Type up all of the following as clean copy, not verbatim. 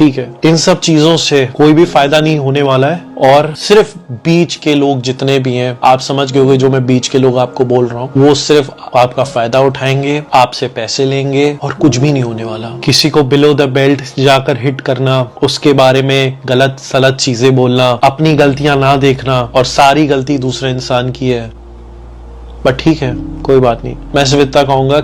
ठीक है, इन सब चीजों से कोई भी फायदा नहीं होने वाला है और सिर्फ बीच के लोग जितने भी हैं, आप समझ गए होंगे जो मैं बीच के लोग आपको बोल रहा हूँ, वो सिर्फ आपका फायदा उठाएंगे, आपसे पैसे लेंगे और कुछ भी नहीं होने वाला। किसी को बिलो द बेल्ट जाकर हिट करना, उसके बारे में गलत सलत चीजें बोलना, अपनी गलतियां ना देखना और सारी गलती दूसरे इंसान की है। बट ठीक है, कोई बात नहीं। मैं सिर्फ इतना कहूंगा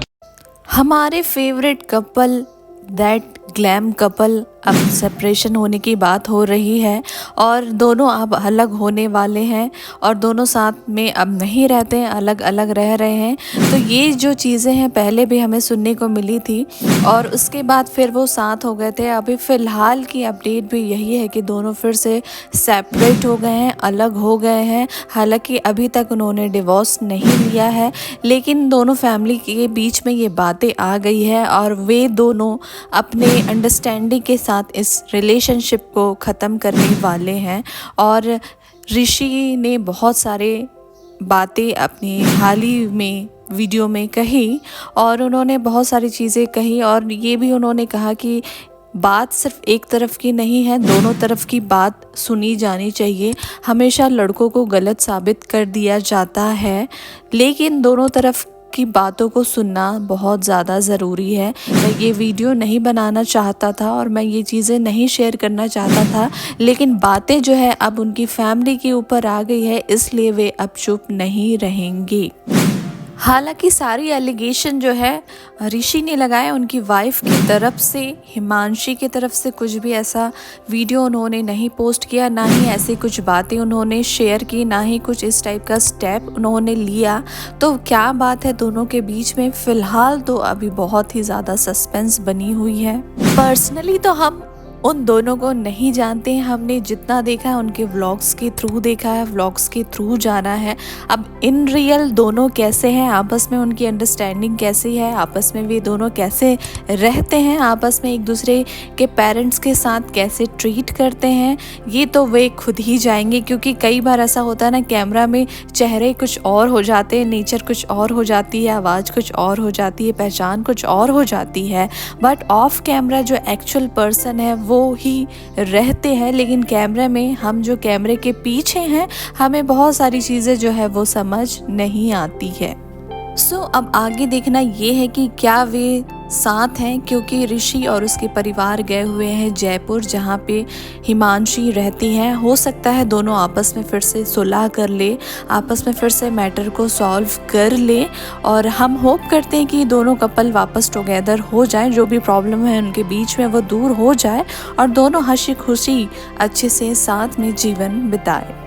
हमारे favourite couple that glam couple अब सेपरेशन होने की बात हो रही है और दोनों अब अलग होने वाले हैं और दोनों साथ में अब नहीं रहते हैं, अलग अलग रह रहे हैं। तो ये जो चीज़ें हैं पहले भी हमें सुनने को मिली थी और उसके बाद फिर वो साथ हो गए थे। अभी फ़िलहाल की अपडेट भी यही है कि दोनों फिर से सेपरेट हो गए हैं, अलग हो गए हैं। हालांकि अभी तक उन्होंने डिवोर्स नहीं लिया है, लेकिन दोनों फैमिली के बीच में ये बातें आ गई है और वे दोनों अपने अंडरस्टैंडिंग के साथ इस रिलेशनशिप को ख़त्म करने वाले हैं। और ऋषि ने बहुत सारे बातें अपनी हाल ही में वीडियो में कही और उन्होंने बहुत सारी चीज़ें कही और ये भी उन्होंने कहा कि बात सिर्फ एक तरफ की नहीं है, दोनों तरफ की बात सुनी जानी चाहिए। हमेशा लड़कों को गलत साबित कर दिया जाता है, लेकिन दोनों तरफ की बातों को सुनना बहुत ज़्यादा ज़रूरी है। मैं ये वीडियो नहीं बनाना चाहता था और मैं ये चीज़ें नहीं शेयर करना चाहता था, लेकिन बातें जो है अब उनकी फैमिली के ऊपर आ गई है, इसलिए वे अब चुप नहीं रहेंगे। हालांकि सारी एलिगेशन जो है ऋषि ने लगाए उनकी वाइफ की तरफ से, हिमांशी की तरफ से कुछ भी ऐसा वीडियो उन्होंने नहीं पोस्ट किया, ना ही ऐसी कुछ बातें उन्होंने शेयर की, ना ही कुछ इस टाइप का स्टेप उन्होंने लिया। तो क्या बात है दोनों के बीच में, फ़िलहाल तो अभी बहुत ही ज़्यादा सस्पेंस बनी हुई है। पर्सनली तो हम उन दोनों को नहीं जानते हैं, हमने जितना देखा है उनके व्लॉग्स के थ्रू देखा है, व्लॉग्स के थ्रू जाना है। अब इन रियल दोनों कैसे हैं, आपस में उनकी अंडरस्टैंडिंग कैसी है, आपस में वे दोनों कैसे रहते हैं, आपस में एक दूसरे के पेरेंट्स के साथ कैसे ट्रीट करते हैं, ये तो वे खुद ही जाएंगे। क्योंकि कई बार ऐसा होता है ना, कैमरा में चेहरे कुछ और हो जाते हैं, नेचर कुछ और हो जाती है, आवाज़ कुछ और हो जाती है, पहचान कुछ और हो जाती है, बट ऑफ कैमरा जो एक्चुअल पर्सन है वो ही रहते हैं। लेकिन कैमरे में हम जो कैमरे के पीछे हैं, हमें बहुत सारी चीज़ें जो है वो समझ नहीं आती है। अब आगे देखना ये है कि क्या वे साथ हैं, क्योंकि ऋषि और उसके परिवार गए हुए हैं जयपुर, जहाँ पे हिमांशी रहती हैं। हो सकता है दोनों आपस में फिर से सुलह कर ले, आपस में फिर से मैटर को सॉल्व कर ले और हम होप करते हैं कि दोनों कपल वापस टुगेदर हो जाएं, जो भी प्रॉब्लम है उनके बीच में वो दूर हो जाए और दोनों हंसी खुशी अच्छे से साथ में जीवन बिताए।